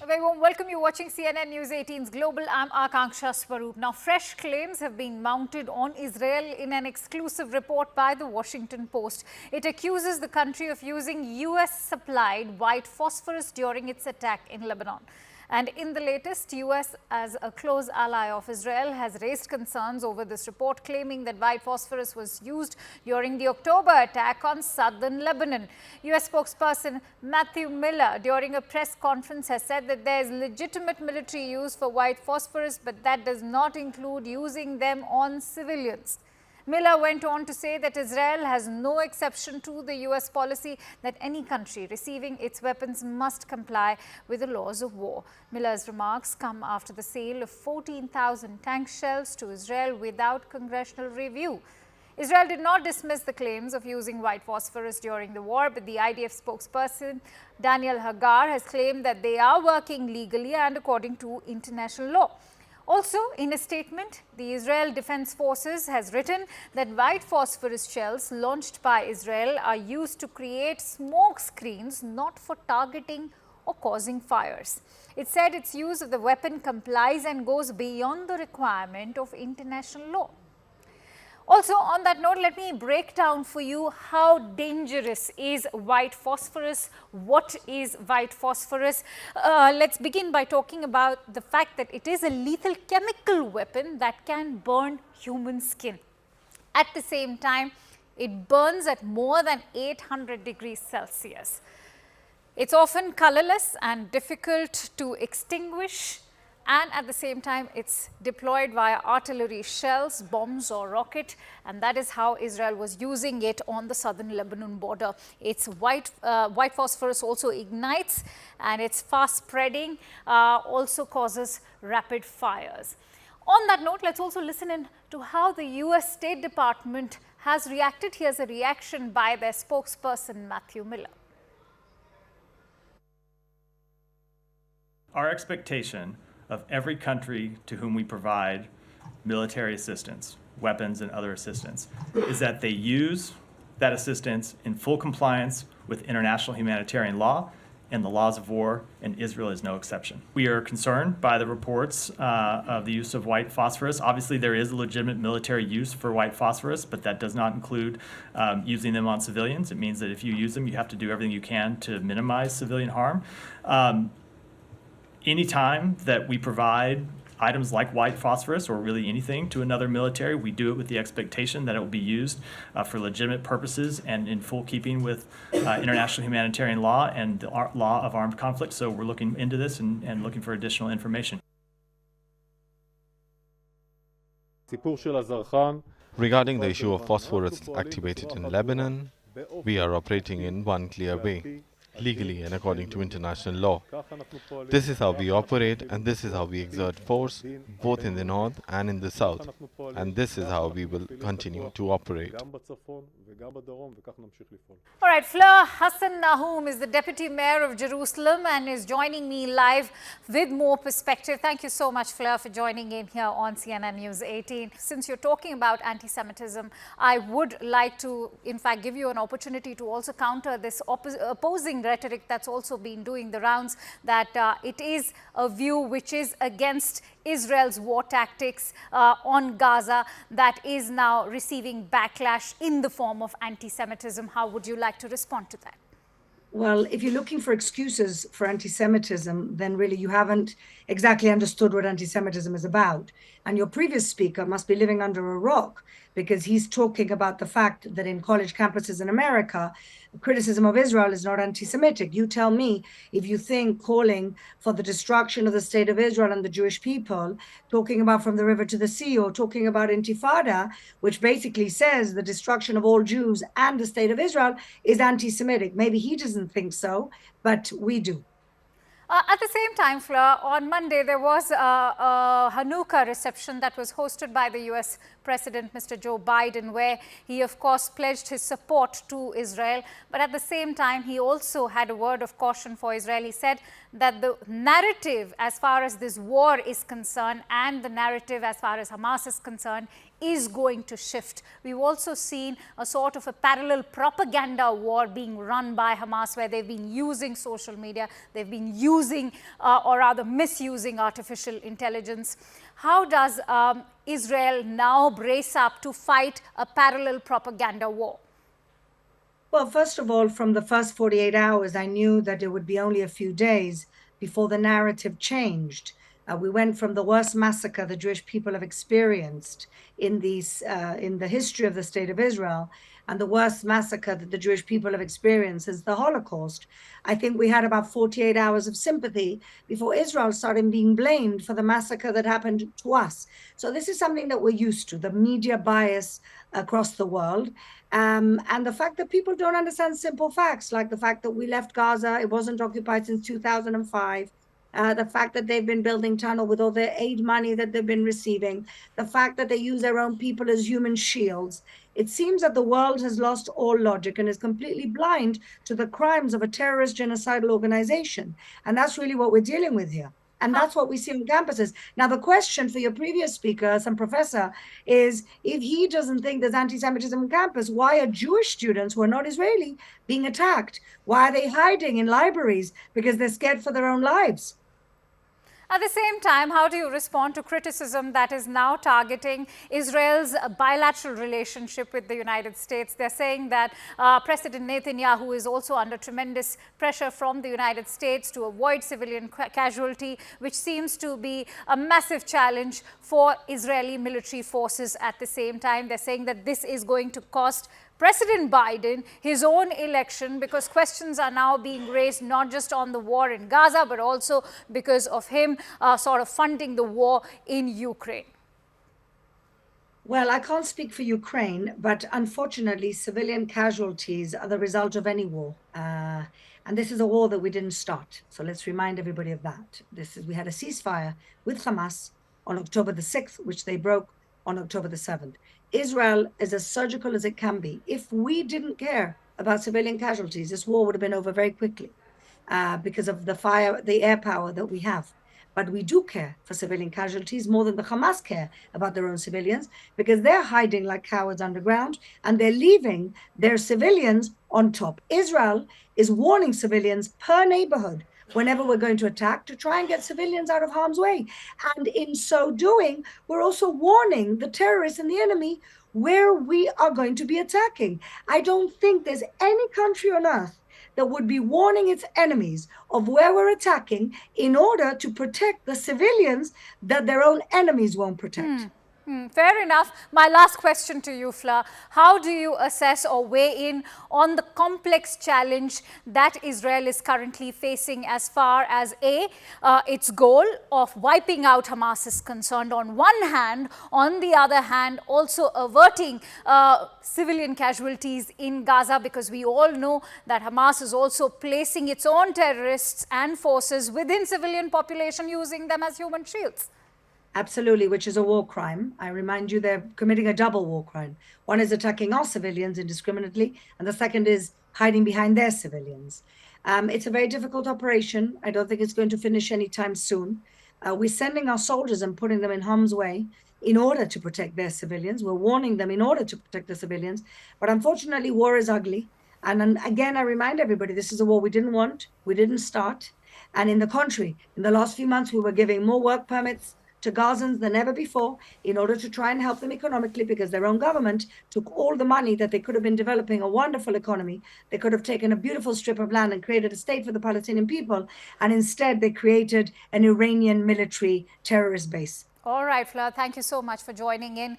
A very warm welcome. You're watching CNN News 18's Global. I'm Akanksha Swaroop. Now, fresh claims have been mounted on Israel in an exclusive report by the Washington Post. It accuses the country of using US-supplied white phosphorus during its attack in Lebanon. And in the latest, US, as a close ally of Israel, has raised concerns over this report, claiming that white phosphorus was used during the October attack on southern Lebanon. US spokesperson Matthew Miller, during a press conference, has said that there is legitimate military use for white phosphorus, but that does not include using them on civilians. Miller went on to say that Israel has no exception to the US policy that any country receiving its weapons must comply with the laws of war. Miller's remarks come after the sale of 14,000 tank shells to Israel without congressional review. Israel did not dismiss the claims of using white phosphorus during the war, but the IDF spokesperson Daniel Hagar has claimed that they are working legally and according to international law. Also, in a statement, the Israel Defense Forces has written that white phosphorus shells launched by Israel are used to create smoke screens, not for targeting or causing fires. It said its use of the weapon complies and goes beyond the requirement of international law. Also, on that note, let me break down for you how dangerous is white phosphorus. What is white phosphorus? Let's begin by talking about the fact that it is a lethal chemical weapon that can burn human skin. At the same time, it burns at more than 800 degrees Celsius. It's often colorless and difficult to extinguish. And at the same time, it's deployed via artillery shells, bombs or rocket, and that is how Israel was using it on the southern Lebanon border. Its white phosphorus also ignites, and its fast spreading also causes rapid fires. On that note, let's also listen in to how the US State Department has reacted. Here's a reaction by their spokesperson, Matthew Miller. Our expectation of every country to whom we provide military assistance, weapons and other assistance, is that they use that assistance in full compliance with international humanitarian law and the laws of war, and Israel is no exception. We are concerned by the reports of the use of white phosphorus. Obviously, there is a legitimate military use for white phosphorus, but that does not include using them on civilians. It means that if you use them, you have to do everything you can to minimize civilian harm. Anytime that we provide items like white phosphorus or really anything to another military, we do it with the expectation that it will be used for legitimate purposes and in full keeping with international humanitarian law and the law of armed conflict. So we're looking into this and looking for additional information. Regarding the issue of phosphorus activated in Lebanon, we are operating in one clear way, legally and according to international law. This is how we operate, and this is how we exert force, both in the north and in the south. And this is how we will continue to operate. All right, Fleur Hassan Nahum is the Deputy Mayor of Jerusalem and is joining me live with more perspective. Thank you so much, Fleur, for joining in here on CNN News 18. Since you're talking about anti-Semitism, I would like to, in fact, give you an opportunity to also counter this opposing rhetoric that's also been doing the rounds, that it is a view which is against Israel's war tactics on Gaza that is now receiving backlash in the form of anti-Semitism. How would you like to respond to that? Well, if you're looking for excuses for anti-Semitism, then really you haven't exactly understood what anti-Semitism is about. And your previous speaker must be living under a rock, because he's talking about the fact that in college campuses in America, criticism of Israel is not anti-Semitic. You tell me if you think calling for the destruction of the state of Israel and the Jewish people, talking about from the river to the sea, or talking about Intifada, which basically says the destruction of all Jews and the state of Israel, is anti-Semitic. Maybe he doesn't think so, but we do. At the same time, Fleur, on Monday there was a Hanukkah reception that was hosted by the US President, Mr. Joe Biden, where he, of course, pledged his support to Israel. But at the same time, he also had a word of caution for Israel. He said that the narrative as far as this war is concerned and the narrative as far as Hamas is concerned is going to shift. We've also seen a sort of a parallel propaganda war being run by Hamas, where they've been using social media, they've been using or rather misusing artificial intelligence. How does Israel now brace up to fight a parallel propaganda war? Well, first of all, from the first 48 hours, I knew that it would be only a few days before the narrative changed. We went from the worst massacre the Jewish people have experienced in the history of the State of Israel, and the worst massacre that the Jewish people have experienced is the Holocaust. I think we had about 48 hours of sympathy before Israel started being blamed for the massacre that happened to us. So this is something that we're used to, the media bias across the world. And the fact that people don't understand simple facts, like the fact that we left Gaza, it wasn't occupied since 2005. The fact that they've been building tunnel with all their aid money that they've been receiving, the fact that they use their own people as human shields. It seems that the world has lost all logic and is completely blind to the crimes of a terrorist genocidal organization. And that's really what we're dealing with here. And that's what we see on campuses. Now, the question for your previous speaker, some professor, is if he doesn't think there's anti-Semitism on campus, why are Jewish students who are not Israeli being attacked? Why are they hiding in libraries? Because they're scared for their own lives. At the same time, how do you respond to criticism that is now targeting Israel's bilateral relationship with the United States? They're saying that President Netanyahu is also under tremendous pressure from the United States to avoid civilian casualty, which seems to be a massive challenge for Israeli military forces. At the same time, they're saying that this is going to cost President Biden his own election, because questions are now being raised not just on the war in Gaza, but also because of him sort of funding the war in Ukraine. Well, I can't speak for Ukraine, but unfortunately, civilian casualties are the result of any war. And this is a war that we didn't start. So let's remind everybody of that. We had a ceasefire with Hamas on October the 6th, which they broke on October the 7th. Israel is as surgical as it can be. If we didn't care about civilian casualties, this war would have been over very quickly because of the air power that we have. But we do care for civilian casualties more than the Hamas care about their own civilians, because they're hiding like cowards underground and they're leaving their civilians on top. Israel is warning civilians per neighborhood whenever we're going to attack, to try and get civilians out of harm's way. And in so doing, we're also warning the terrorists and the enemy where we are going to be attacking. I don't think there's any country on earth that would be warning its enemies of where we're attacking in order to protect the civilians that their own enemies won't protect. Fair enough. My last question to you, Fleur. How do you assess or weigh in on the complex challenge that Israel is currently facing as far as its goal of wiping out Hamas is concerned on one hand, on the other hand, also averting civilian casualties in Gaza, because we all know that Hamas is also placing its own terrorists and forces within civilian population, using them as human shields? Absolutely, which is a war crime. I remind you, they're committing a double war crime. One is attacking our civilians indiscriminately, and the second is hiding behind their civilians. It's a very difficult operation. I don't think it's going to finish anytime soon. We're sending our soldiers and putting them in harm's way in order to protect their civilians. We're warning them in order to protect the civilians. But unfortunately, war is ugly. And again, I remind everybody, this is a war we didn't want, we didn't start. And in the contrary, in the last few months, we were giving more work permits to Gazans than ever before in order to try and help them economically, because their own government took all the money that they could have been developing a wonderful economy. They could have taken a beautiful strip of land and created a state for the Palestinian people. And instead, they created an Iranian military terrorist base. All right, Fleur, thank you so much for joining in.